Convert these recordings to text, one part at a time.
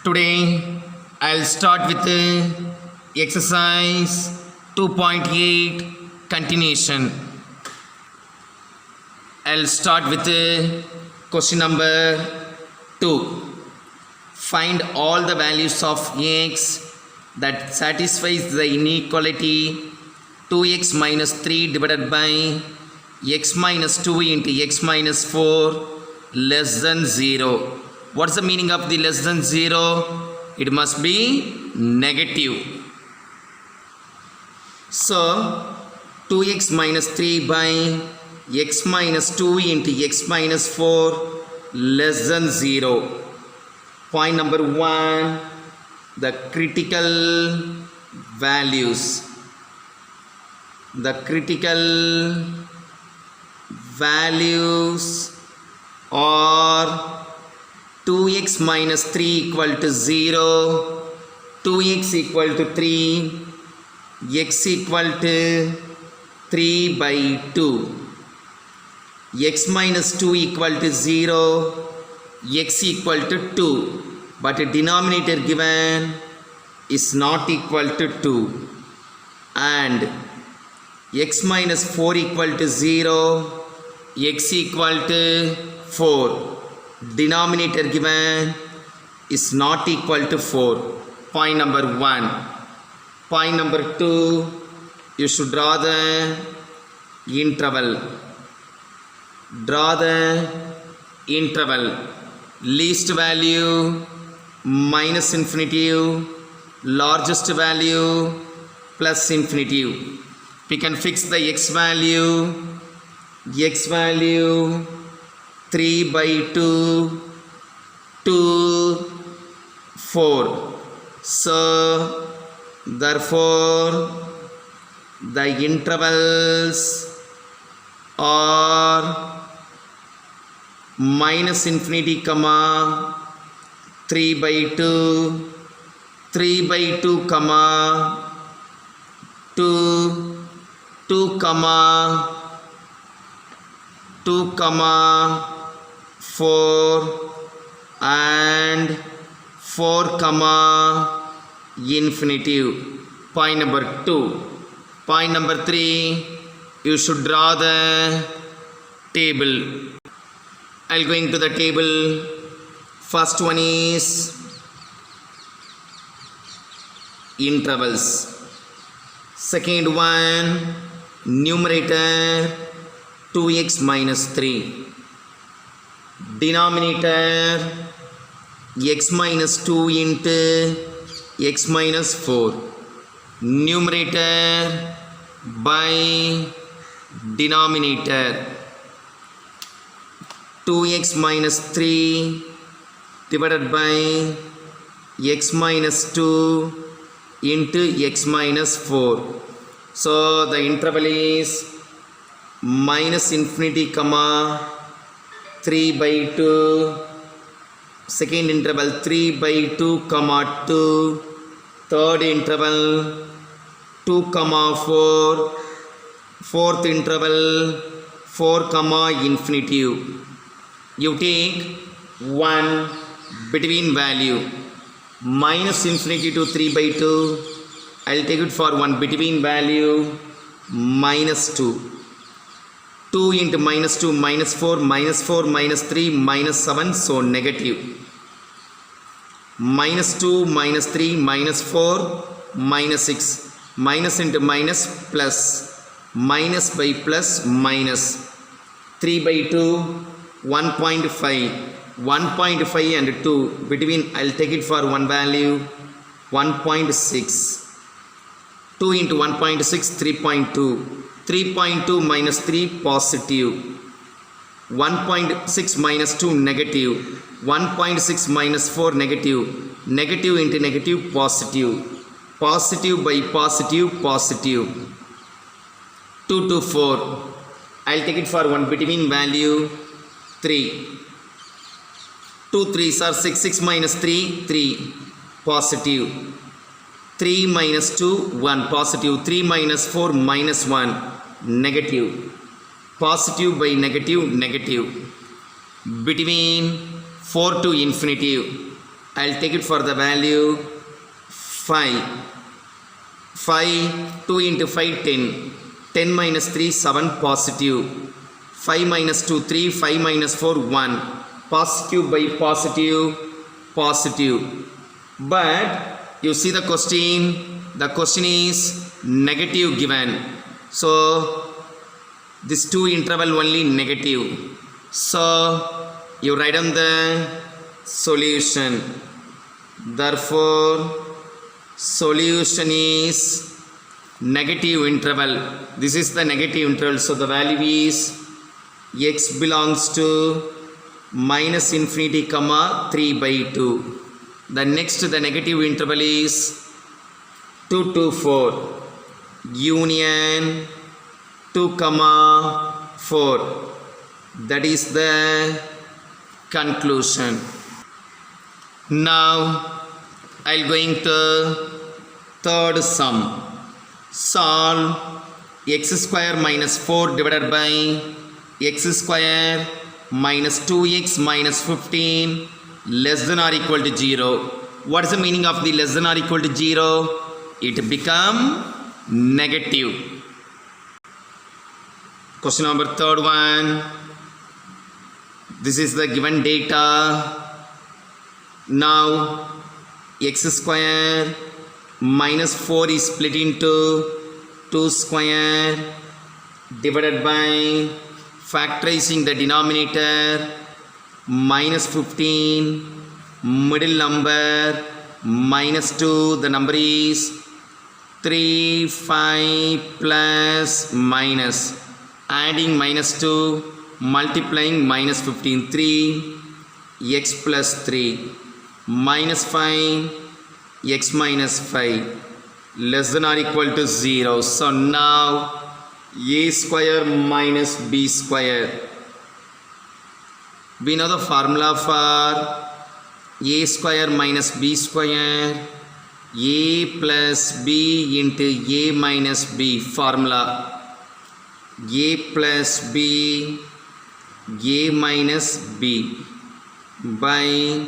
Today I'll start with exercise 2.8 continuation. I'll start with question number 2. Find all the values of x that satisfies the inequality 2x minus 3 divided by x minus 2 into x minus 4 less than 0. What's the meaning of the less than 0? It must be negative. So 2x minus 3 by x minus 2 into x minus 4 less than 0. Point number 1, the critical values. The critical values are 2x minus 3 equal to 0, 2x equal to 3, x equal to 3 by 2, x minus 2 equal to 0, x equal to 2, but a denominator given is not equal to 2, and x minus 4 equal to 0, x equal to 4. Denominator given is not equal to 4. Point number 1. Point number 2, you should draw the interval. Draw the interval. Least value minus infinitive, largest value plus infinitive. We can fix the x value 3 by 2, 2, 4. So, therefore, the intervals are minus infinity, 3 by 2, 3 by 2, 2, 2, 2, 4 and 4, infinitive. Point number 2. Point number 3, you should draw the table. I'll go into the table. First one is intervals. Second one, numerator 2x minus 3. Denominator x minus 2 into x minus 4. Numerator by denominator 2x minus 3 divided by x minus 2 into x minus 4. So the interval is minus infinity, 3 by 2, second interval 3 by 2, 2, third interval 2, 4, fourth interval 4, infinitive. You take one between value minus infinity to 3 by 2. I'll take it for one between value minus 2. 2 into minus 2, minus 4, minus 4, minus 3, minus 7, so negative. Minus 2, minus 3, minus 4, minus 6. Minus into minus, plus. Minus by plus, minus. 3 by 2, 1.5. 1.5 and 2. Between, I'll take it for one value, 1.6. 2 into 1.6, 3.2. 3.2 minus 3, positive. 1.6 minus 2, negative. 1.6 minus 4, negative. Negative into negative, positive. Positive by positive, positive. 2 to 4. I'll take it for one between value 3. 2 3s are 6. 6 minus 3, 3. Positive. 3 minus 2, 1. Positive. 3 minus 4, minus 1. Negative. Positive by negative, negative. Between 4 to infinity, I'll take it for the value 5. 5, 2 into 5, 10. 10 minus 3, 7 positive. 5 minus 2, 3. 5 minus 4, 1. Positive by positive, positive. But you see the question. The question is negative given. So this 2 interval only negative. So you write down the solution. Therefore solution is negative interval. This is the negative interval. So the value is x belongs to minus infinity comma 3 by 2. The next, the negative interval is 2 to 4 union 2 comma 4. That is the conclusion. Now I'll going to third sum. Solve x square minus 4 divided by x square minus 2x minus 15 less than or equal to 0. What is the meaning of the less than or equal to 0? It become negative. Question number third one. This is the given data. Now x square minus 4 is split into 2 square divided by factorizing the denominator minus 15 middle number minus 2, the number is 3, 5 plus minus, adding minus 2 multiplying minus 15, 3 x plus 3 minus 5 x minus 5 less than or equal to 0. So now a square minus b square. We know the formula for a square minus b square. A plus b into a minus b formula. A plus b, a minus b by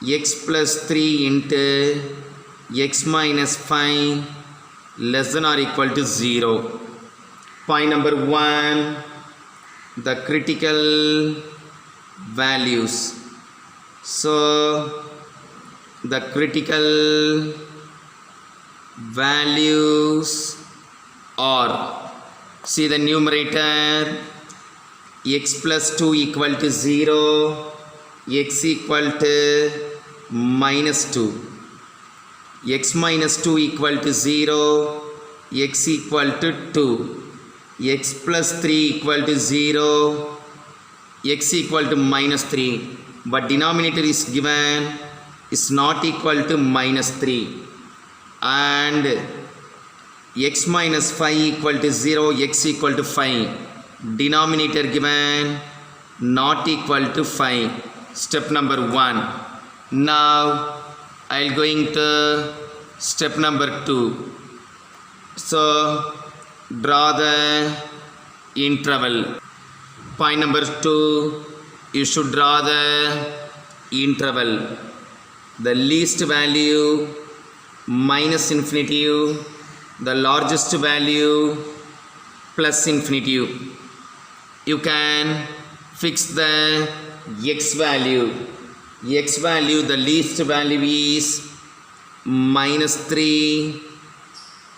x plus 3 into x minus 5 less than or equal to 0. Point number 1, the critical values. So the critical values are, see the numerator, x plus 2 equal to 0, x equal to minus 2, x minus 2 equal to 0, x equal to 2, x plus 3 equal to 0, x equal to minus 3, but denominator is given is not equal to minus 3, and x minus 5 equal to 0, x equal to 5, denominator given not equal to 5. Step number 1. Now I'll going to step number 2. So draw the interval. Point number 2, you should draw the interval. The least value minus infinity, the largest value plus infinity. You can fix the x value. X value, the least value is minus 3,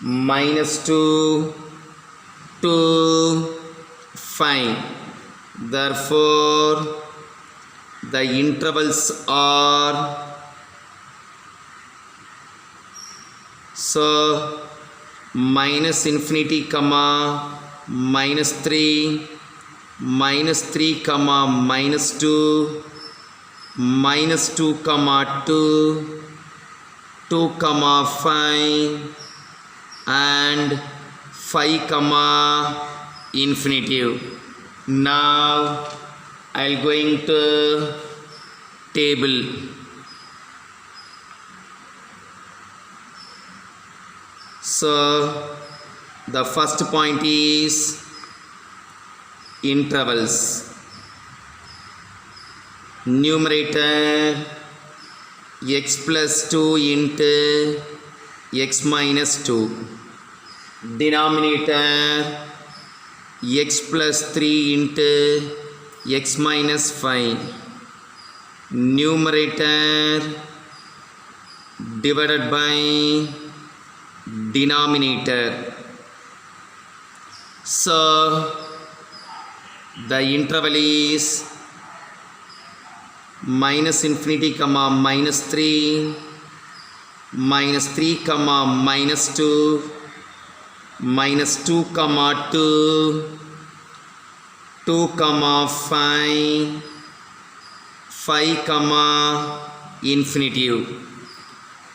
minus 2, 2, 5. Therefore, the intervals are, so minus infinity comma minus 3, minus 3 comma minus 2, minus 2 comma 2, 2 comma 5, and 5 comma infinity. Now I'll going to table. So the first point is intervals. Numerator x plus 2 into x minus 2. Denominator x plus 3 into x minus 5. Numerator divided by denominator. So the interval is minus infinity comma minus 3, minus 3 comma minus 2, minus 2 comma 2, 2 comma 5, 5 comma infinity.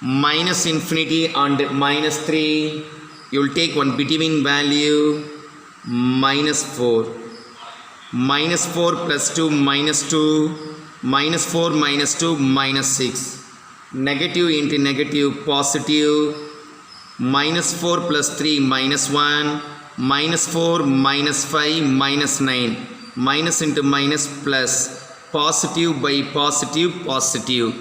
Minus infinity and minus 3, you will take one between value minus 4. Minus 4 plus 2 minus 2, minus 4 minus 2 minus 6. Negative into negative positive. Minus 4 plus 3 minus 1, minus 4 minus 5 minus 9. Minus into minus plus. Positive by positive, positive.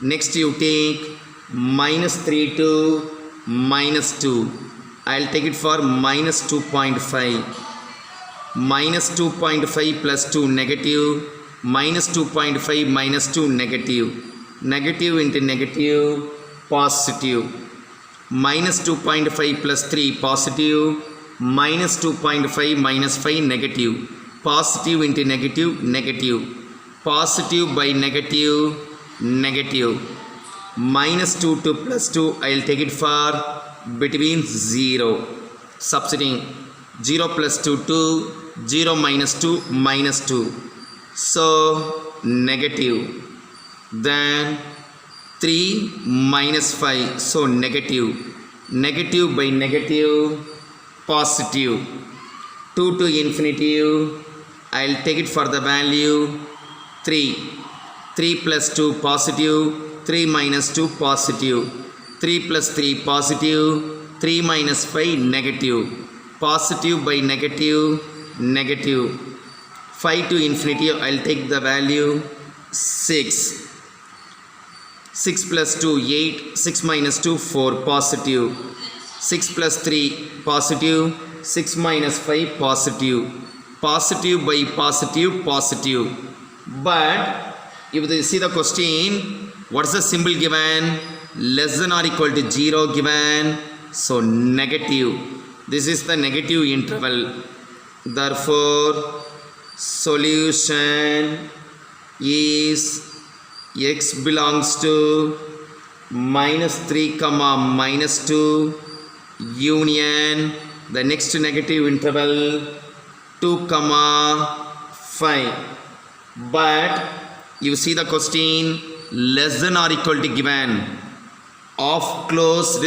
Next you take minus 3 to minus 2. I'll take it for minus 2.5. Minus 2.5 plus 2 negative. Minus 2.5 minus 2 negative. Negative into negative, positive. Minus 2.5 plus 3 positive. Minus 2.5 minus 5 negative. Positive into negative, negative. Positive by negative, negative. Minus 2 to plus 2, I will take it for between 0. Substituting 0 plus 2, 2, 0 minus 2, minus 2. So negative. Then 3 minus 5, so negative. Negative by negative, positive. 2 to infinity, I will take it for the value 3. 3 plus 2 positive, 3 minus 2 positive. 3 plus 3 positive, 3 minus 5 negative. Positive by negative, negative. 5 to infinity, I will take the value 6. 6 plus 2 8, 6 minus 2 4 positive. 6 plus 3 positive, 6 minus 5 positive. Positive by positive, positive. But if you see the question, what is the symbol given? Less than or equal to 0 given. So negative. This is the negative interval. Therefore, solution is x belongs to minus 3 comma minus 2 union the next negative interval 2 comma 5. But you see the question, less than or equal to given, of closed,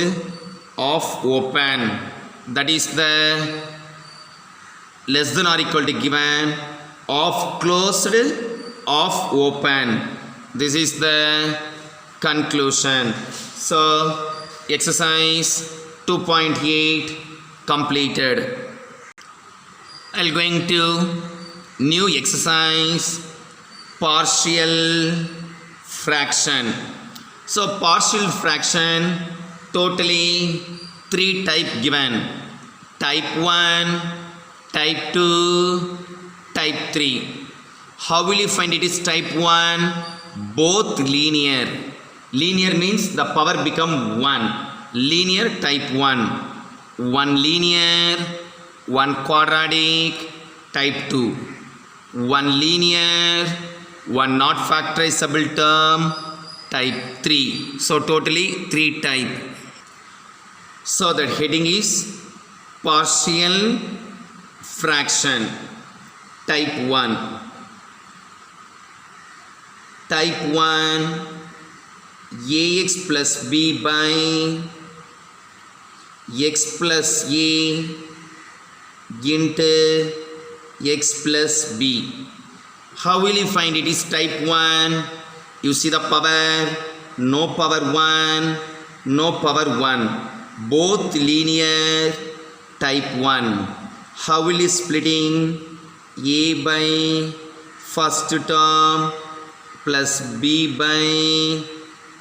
of open. That is the less than or equal to given, of closed, of open. This is the conclusion. So exercise 2.8 completed. I am going to new exercise, partial fraction. So partial fraction, totally 3 type given. Type 1, type 2, type 3. How will you find it is type 1? Both linear. Linear means the power become 1. Linear type 1. One linear, one quadratic, type 2. One linear, one not factorizable term, type 3. So totally 3 type. So the heading is partial fraction, type 1. Type 1, ax plus b by x plus a into x plus b. How will you find it is type 1? You see the power, no power 1, no power 1. Both linear, type 1. How will you splitting? A by first term plus b by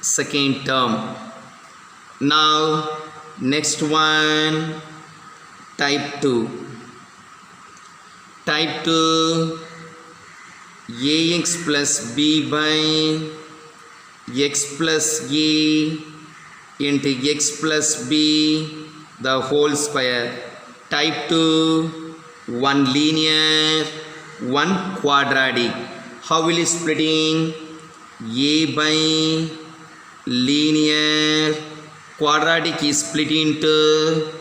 second term. Now next one, type 2. Type 2, ax plus b by x plus a into x plus b the whole square. Type 2, one linear, one quadratic. How will you splitting? A by linear, quadratic is split into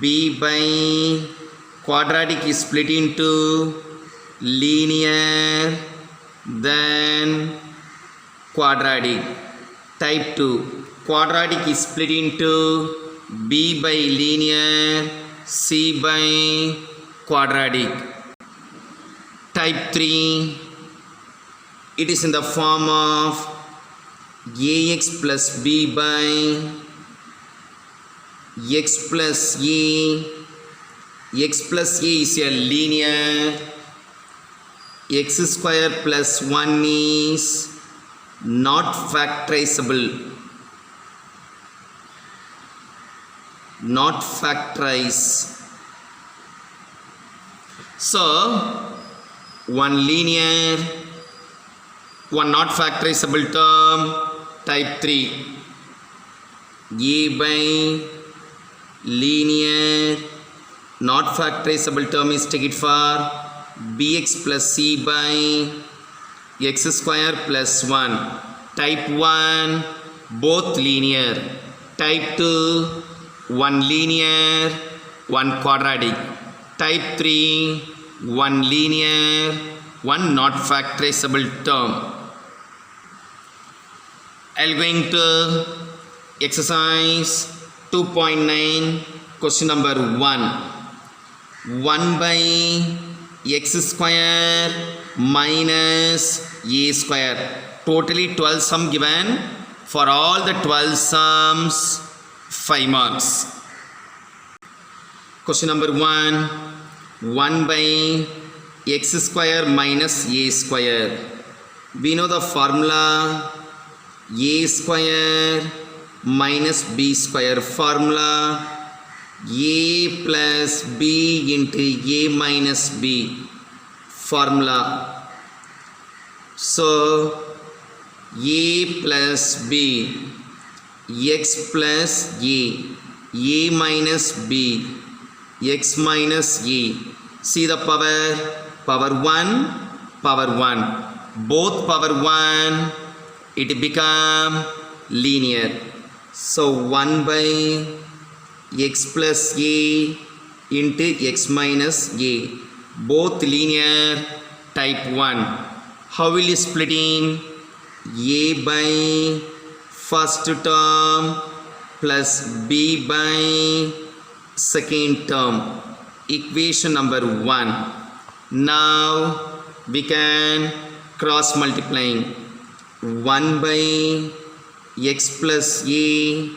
b by quadratic is split into linear, then quadratic. Type 2, quadratic is split into b by linear, c by quadratic. Type 3, it is in the form of ax plus b by x plus a. X plus a is a linear. X square plus 1 is not factorizable. Not factorize. So one linear, one not factorizable term. Type 3, a by linear, not factorizable term is take it for bx plus c by x square plus 1. Type 1, both linear. Type 2, one linear, one quadratic. Type 3, one linear, one not factorizable term. I'm going to exercise 2.9, question number 1. 1 by x square minus a square. Totally 12 sum given. For all the 12 sums, 5 marks. Question number 1. 1 by x square minus a square. We know the formula a square minus b square. Formula a plus b into a minus b. Formula. So a plus b, x plus a minus b, x minus a. See the power, power 1, power 1. Both power 1, it become linear. So 1 by x plus a into x minus a. Both linear. Type 1. How will you splitting? A by first term plus b by second term. Equation number 1. Now we can cross multiplying. 1 by x plus a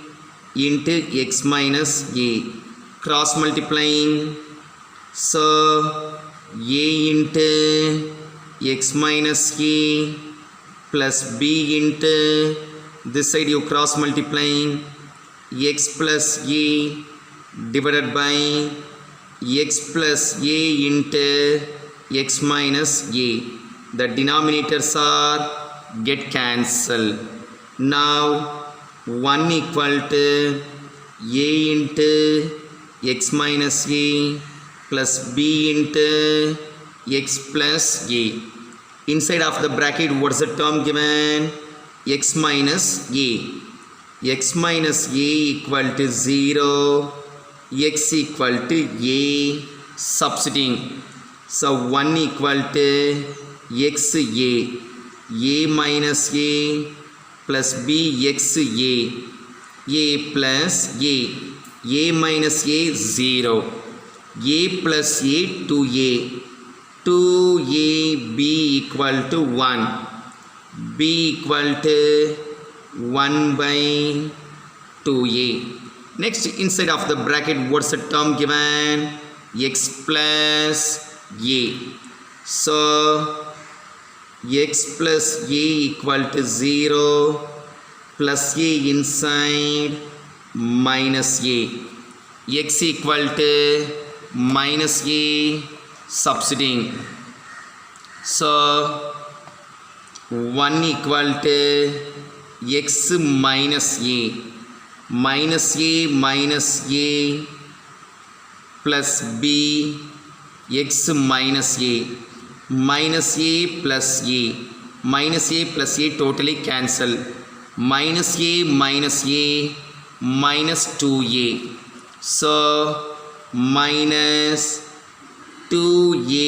into x minus a. Cross multiplying. So a into x minus a plus b into this side you cross multiplying x plus a divided by x plus a into x minus a. The denominators are get cancelled. Now 1 equal to a into x minus a plus b into x plus a. Inside of the bracket, what is the term given? X minus a. X minus a equal to 0. X equal to a. Substituting. So 1 equal to x a. A minus a plus b x a. A plus a. A minus a 0. A plus a 2a. 2a b equal to 1. B equal to 1 by 2a. Next, inside of the bracket, what's the term given? X plus a. So x plus a equal to 0. plus a inside minus a. X equal to minus a substituting. So 1 equal to x minus a minus a plus b x minus a plus a minus a plus a totally cancel. Minus a minus 2a. So minus 2a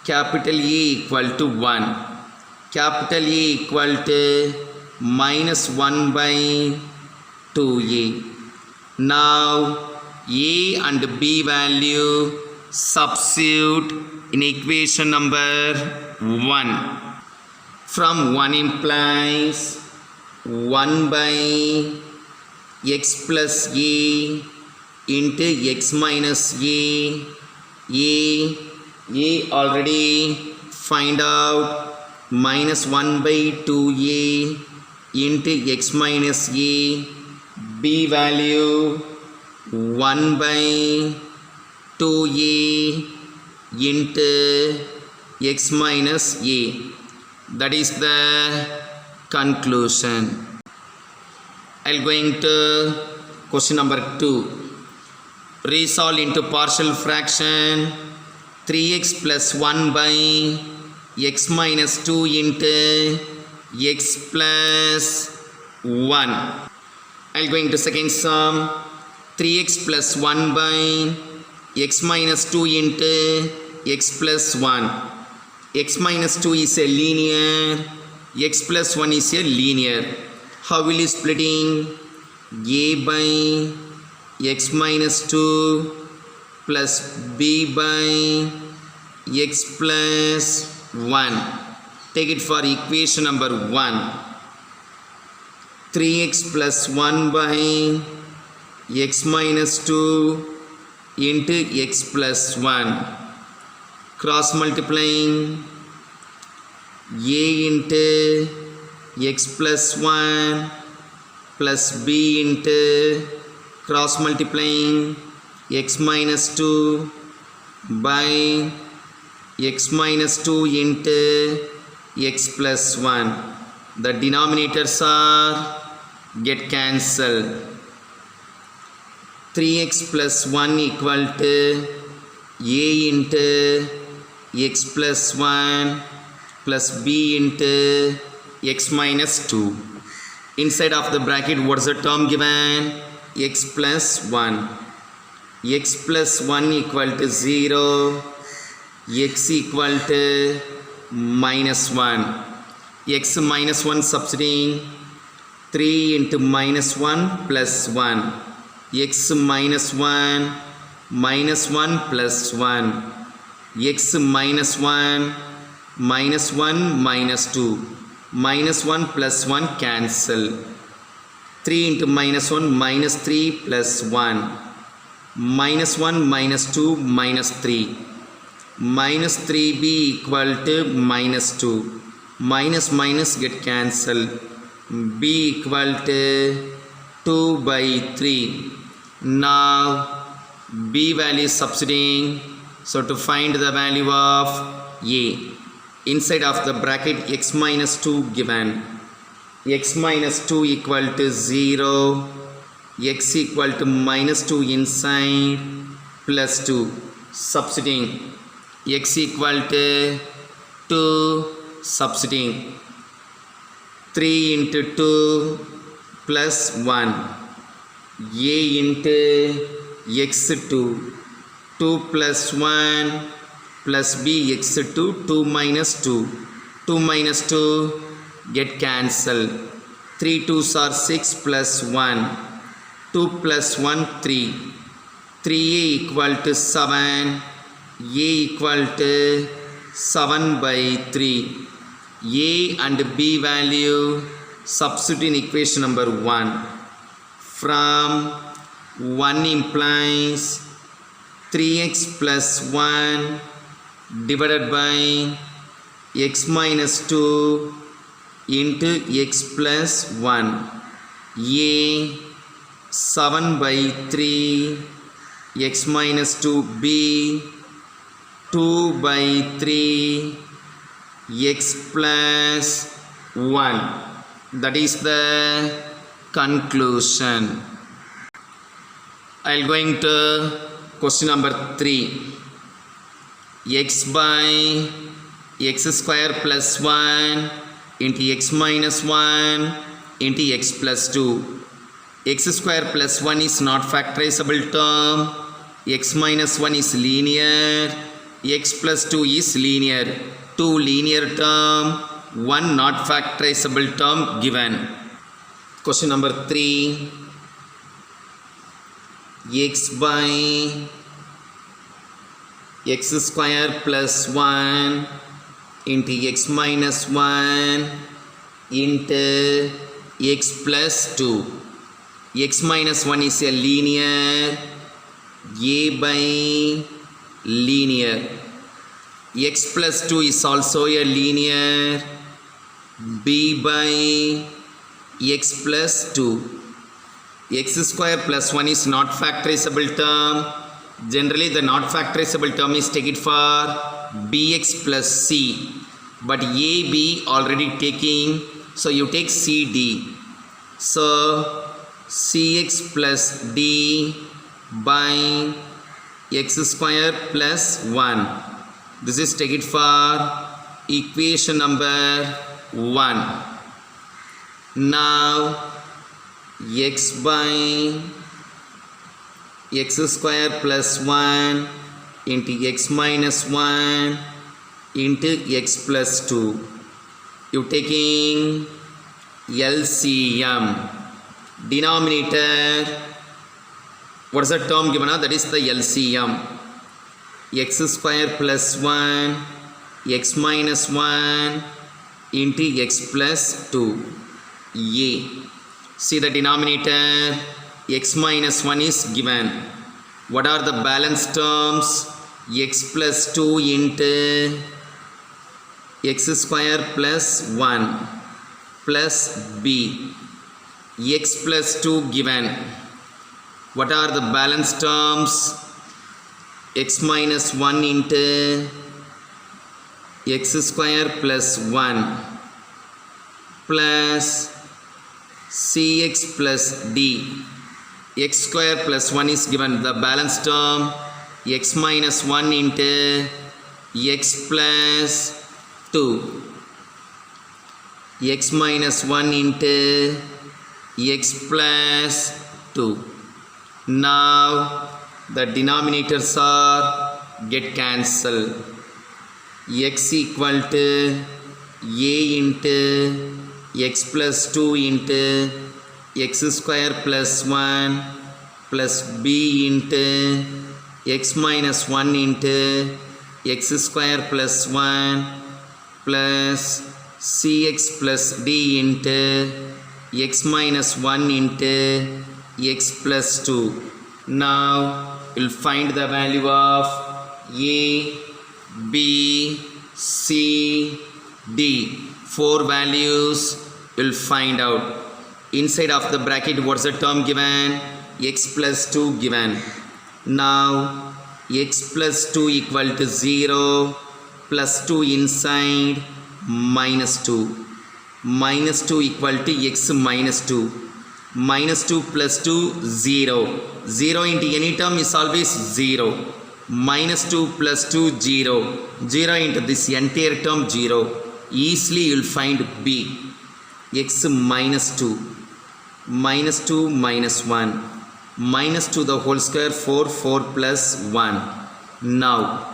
capital A equal to 1. Capital A equal to minus 1 by 2a. Now a and b value substitute in equation number 1. From 1 implies 1 by x plus a into x minus a already find out. Minus 1 by 2a into x minus a, b value 1 by 2a into x minus a. That is the conclusion. I'll going to question number 2. Resolve into partial fraction 3x plus 1 by x minus 2 into x plus 1. I'll going to second sum. 3x plus 1 by x minus 2 into x plus 1. X minus 2 is a linear, x plus 1 is a linear. How will you splitting? A by x minus 2 plus b by x plus 1. Take it for equation number 1. 3x plus 1 by x minus 2 into x plus 1. Cross multiplying a into x plus 1 plus b into cross multiplying x minus 2 by x minus 2 into x plus 1. The denominators are get cancelled. 3x plus 1 equal to a into x plus 1 plus b into x minus 2. Inside of the bracket, what is the term given? X plus 1. X plus 1 equal to 0. X equal to minus 1. X minus 1 substituting 3 into minus 1 plus 1. X minus 1 minus 1 plus 1. X minus 1 minus 1 minus 2. Minus 1 plus 1 cancel. 3 into minus 1 minus 3 plus 1. Minus 1 minus 2 minus 3. Minus 3b equal to minus 2. Minus minus get cancelled. B equal to 2 by 3. Now b value is substituting. So to find the value of a, inside of the bracket x minus 2 given. X minus 2 equal to 0. X equal to minus 2 inside plus 2. Substituting x equal to 2 substituting 3 into 2 plus 1. A into x2 2 plus 1 plus b x2 2 minus 2. 2 minus 2 get cancelled. 3 2s are 6 plus 1. 2 plus 1 3. 3a equal to 7. A equal to 7 by 3. A and b value substitute in equation number 1. From 1 implies 3x plus 1 divided by x minus 2 into x plus 1. A 7 by 3 x minus 2. B 2 by 3 x plus 1. That is the conclusion. I'll going to question number 3. X by x square plus 1 into x minus 1 into x plus 2. X square plus 1 is not factorizable term. X minus 1 is linear. X plus 2 is linear. 2 linear term, 1 not factorizable term given. Question number 3. X by x square plus 1 into x minus 1 into x plus 2. X minus 1 is a linear. A by linear. X plus 2 is also a linear. B by x plus 2. X square plus 1 is not factorizable term. Generally the not factorizable term is taken for bx plus c, but ab already taking, so you take cd. So cx plus d by x square plus 1. This is taken for equation number 1. Now x by x square plus 1 into x minus 1 into x plus 2. You taking LCM. Denominator, what is the term given? That is the LCM. X square plus 1 x minus 1 into x plus 2. A. See the denominator, x minus 1 is given. What are the balance terms? X plus 2 into x square plus 1 plus b. X plus 2 given. What are the balance terms? X minus 1 into x square plus 1 plus cx plus d. X square plus 1 is given. The balance term x minus 1 into x plus 2. X minus 1 into x plus 2. Now the denominators are get cancelled. X equal to a into x plus 2 into x square plus 1 plus b into x minus 1 into x square plus 1 plus cx plus d into x minus 1 into x plus 2. Now we'll find the value of a, b, c, d. 4 values we'll find out. Inside of the bracket, what's the term given? X plus 2 given. Now x plus 2 equal to 0, plus 2 inside, minus 2. Minus 2 equal to x minus 2. Minus 2 plus 2, 0. 0 into any term is always 0. Minus 2 plus 2, 0. 0 into this entire term, 0. Easily you will find b. X minus 2. Minus 2 minus 1. Minus 2 the whole square, 4. 4 plus 1. Now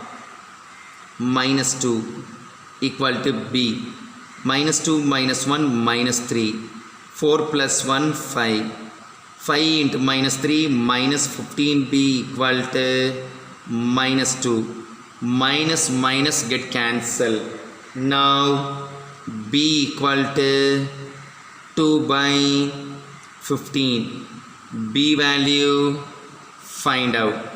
minus 2 equal to b. Minus 2 minus 1 minus 3. 4 plus 1 5. 5 into minus 3 minus 15b equal to minus 2. Minus minus get cancelled. Now b equal to 2 by 15. B value find out.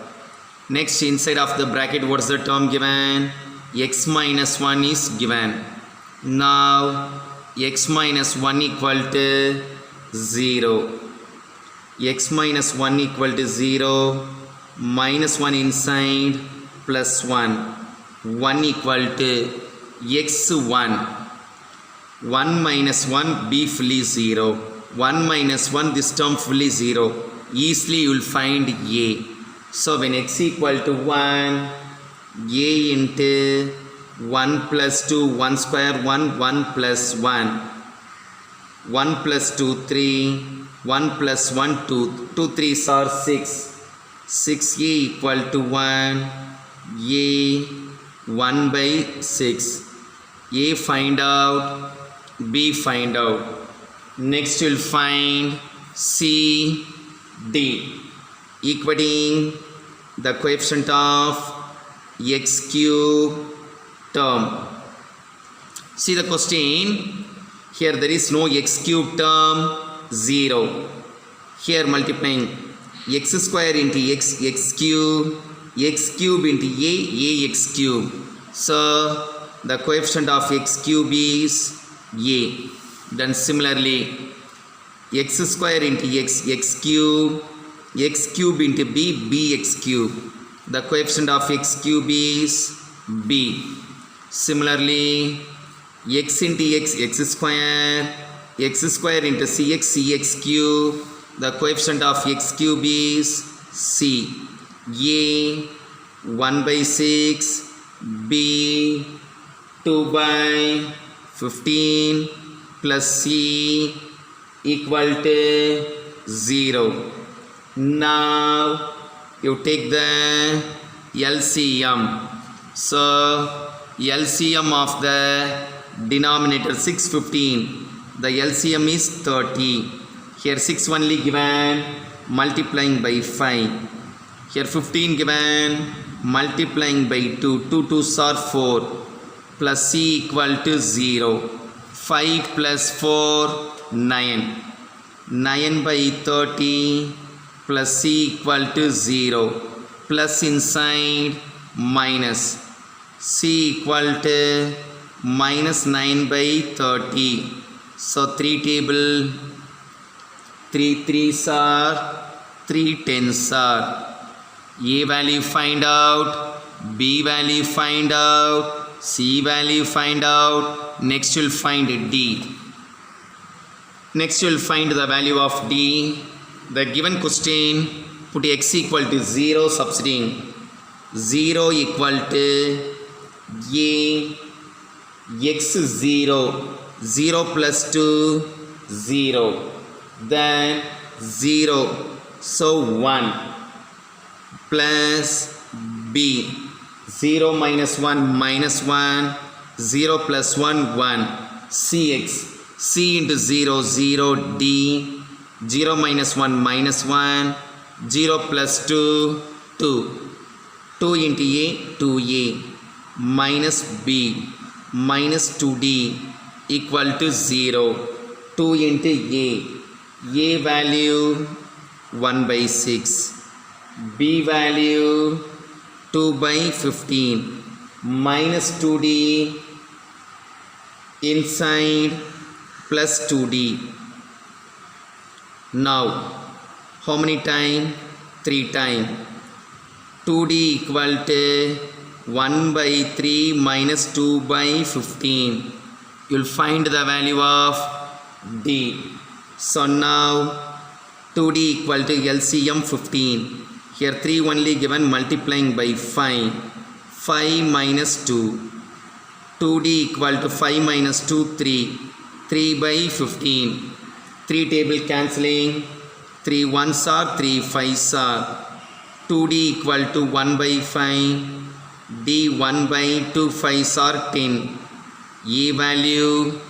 Next, inside of the bracket, what's the term given? X minus 1 is given. Now x minus 1 equal to 0. X minus 1 equal to 0, minus 1 inside, plus 1. 1 equal to x1. 1 minus 1 be fully 0. 1 minus 1 this term fully 0. Easily you will find a. So when x equal to 1, a into 1 plus 2, 1 square 1, 1 plus 1. 1 plus 2, 3. 1 plus 1, 2. 2 3s are 6. 6a equal to 1. A 1 by 6. A find out. B find out. Next you will find C, D. Equating the coefficient of x cube term. See the question. Here there is no x cube term, 0. Here multiplying x square into x cube into a x cube. So the coefficient of x cube is a. Then similarly x square into x cube into b x cube. The coefficient of x cube is b. Similarly x into x square into cx cube. The coefficient of x cube is c. A 1 by 6, b 2 by 15 plus c equal to 0. Now you take the LCM. So LCM of the denominator 615. The LCM is 30. Here 6 only given, multiplying by 5. Here 15 given, multiplying by 2. 2 2s are 4. Plus c equal to 0. 5 plus 4, 9. 9 by 30 plus c equal to 0. Plus inside, minus. C equal to minus 9 by 30. So 3 table, 3 3s are, 3 10s are. A value find out, B value find out, C value find out. Next you will find D. Next you will find the value of D. The given question, put x equal to 0 substituting. 0 equal to a x 0. 0 plus 2, 0. Then 0. So 1 plus b. 0 minus 1 minus 1. 0 plus 1, 1. Cx. C into 0, 0. D. 0 minus 1 minus 1. 0 plus 2, 2. 2 into a, 2a. Minus b. Minus 2d. Equal to 0. 2 into a. A value 1 by 6. B value 2 by 15. Minus 2d inside plus 2d. Now how many time? 3 time. 2d equal to 1 by 3 minus 2 by 15. You will find the value of D. So now 2D equal to LCM 15. Here 3 only given, multiplying by 5. 5 minus 2. 2D equal to 5 minus 2, 3. 3 by 15. 3 table cancelling. 3 1s are, 3 5s are. 2D equal to 1 by 5. D 1 by 2 5s are 10. A value,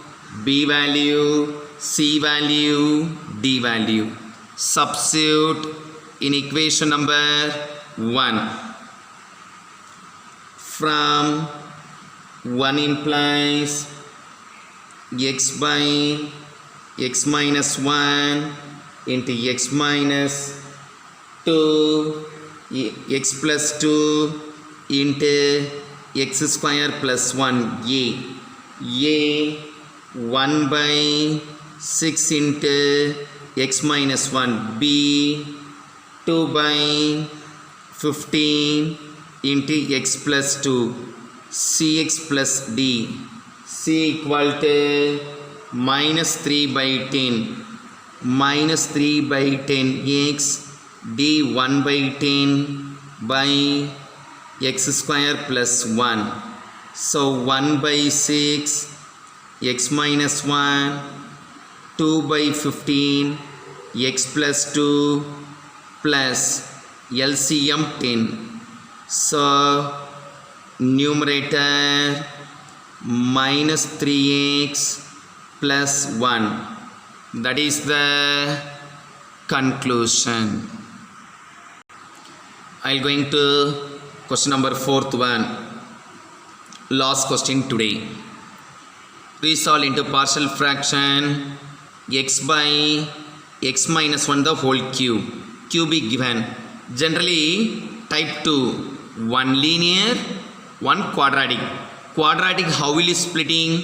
B value, C value, D value. Substitute in equation number 1. From 1 implies x by x minus 1 into x minus 2 x plus 2 into x square plus 1 a 1 by 6 into x minus 1 b, 2 by 15 into x plus 2 cx plus d, c equal to minus 3 by 10 minus 3 by 10 x d 1 by 10 by x square plus 1. So 1 by 6 x minus 1, 2 by 15 x plus 2 plus LCM 10. So numerator minus 3x plus 1. That is the conclusion. I am going to question number 4th one. Last question today. Resolve into partial fraction x by x minus 1 the whole cube. Cubic given. Generally type 2. One linear, one quadratic. Quadratic how will you splitting?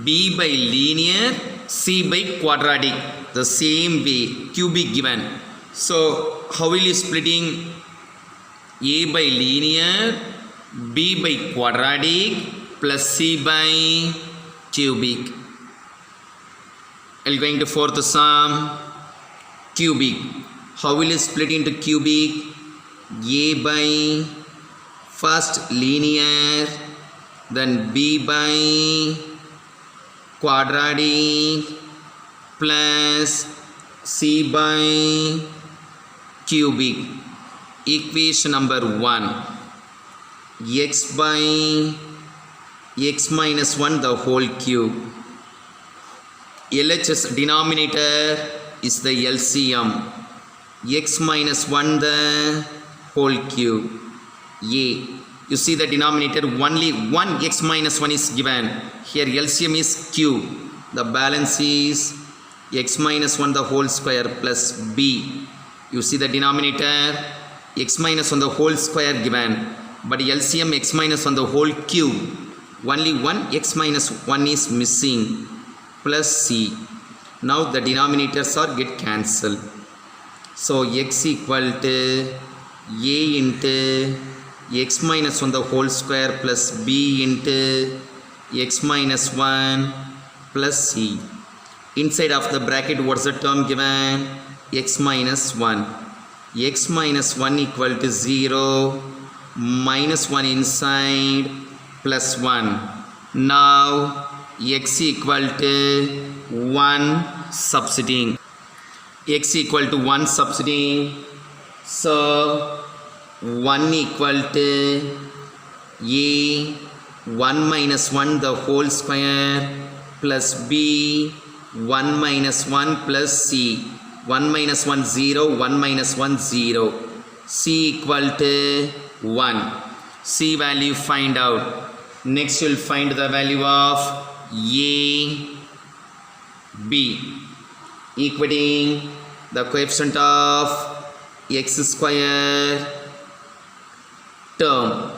B by linear, C by quadratic. The same way. Cubic given. So how will you splitting? A by linear, B by quadratic plus C by cubic. I'm going to fourth sum. Cubic. How will you split into cubic? A by first linear, then B by quadratic plus C by cubic. Equation number 1. X by x minus 1 the whole cube. LHS denominator is the LCM. X minus 1 the whole cube. A. You see the denominator only 1 x minus 1 is given. Here LCM is cube. The balance is x minus 1 the whole square plus B. You see the denominator x minus 1 the whole square given. But LCM x minus 1 the whole cube. Only 1 x minus 1 is missing plus C. Now the denominators are get cancelled. So x equal to A into x minus 1 the whole square plus B into x minus 1 plus C. Inside of the bracket what's the term given? X minus 1. X minus 1 equal to 0, minus 1 inside plus 1. Now x equal to 1 substituting. X equal to 1 substituting. So 1 equal to A 1 minus 1 the whole square plus B 1 minus 1 plus C. 1 minus 1 0, 1 minus 1 0. C equal to 1. C value find out. Next you will find the value of A, B, equating the coefficient of x square term.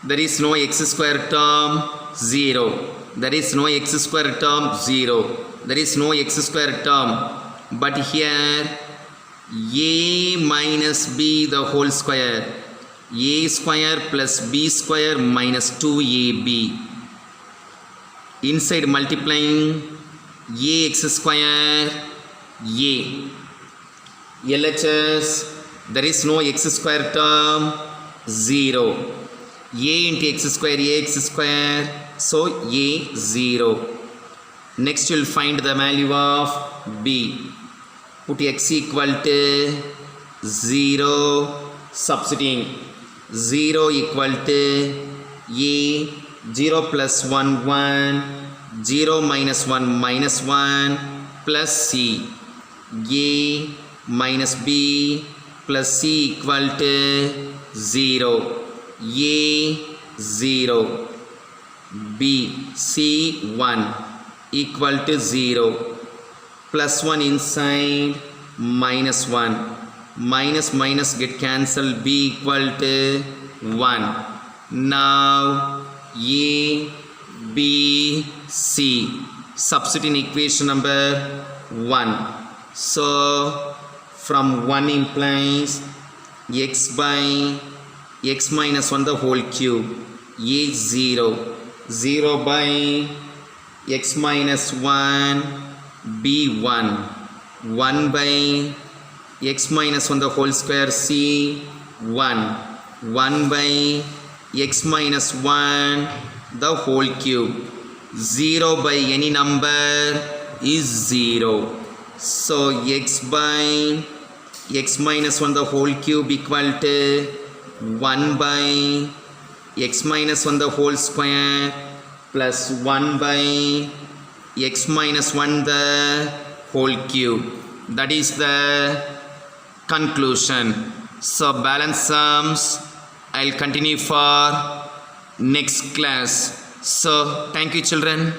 There is no x square term, 0. There is no x square term, 0. There is no x square term. But here A minus B the whole square. A square plus B square minus 2AB. Inside multiplying AX square A. LHS, there is no x square term, 0. A into x square, AX square, so A 0. Next you will find the value of B. Put x equal to 0, substituting. 0 equal to A, 0 plus 1, 1, 0 minus 1, minus 1, plus C. A minus B plus C equal to 0. A 0. B, C 1 equal to 0. Plus 1 inside, minus 1. Minus minus get cancelled, B equal to 1. Now A B, C. Substitute in equation number 1. So, from 1 implies x by x minus 1 the whole cube is 0. 0 by x minus 1 b 1. 1 by x minus 1 the whole square c 1. 1 by x minus 1 the whole cube. 0 by any number is 0. So x by x minus 1 the whole cube equal to 1 by x minus 1 the whole square plus 1 by x minus 1 the whole cube. That is the conclusion. So balance sums I'll continue for next class. So thank you children.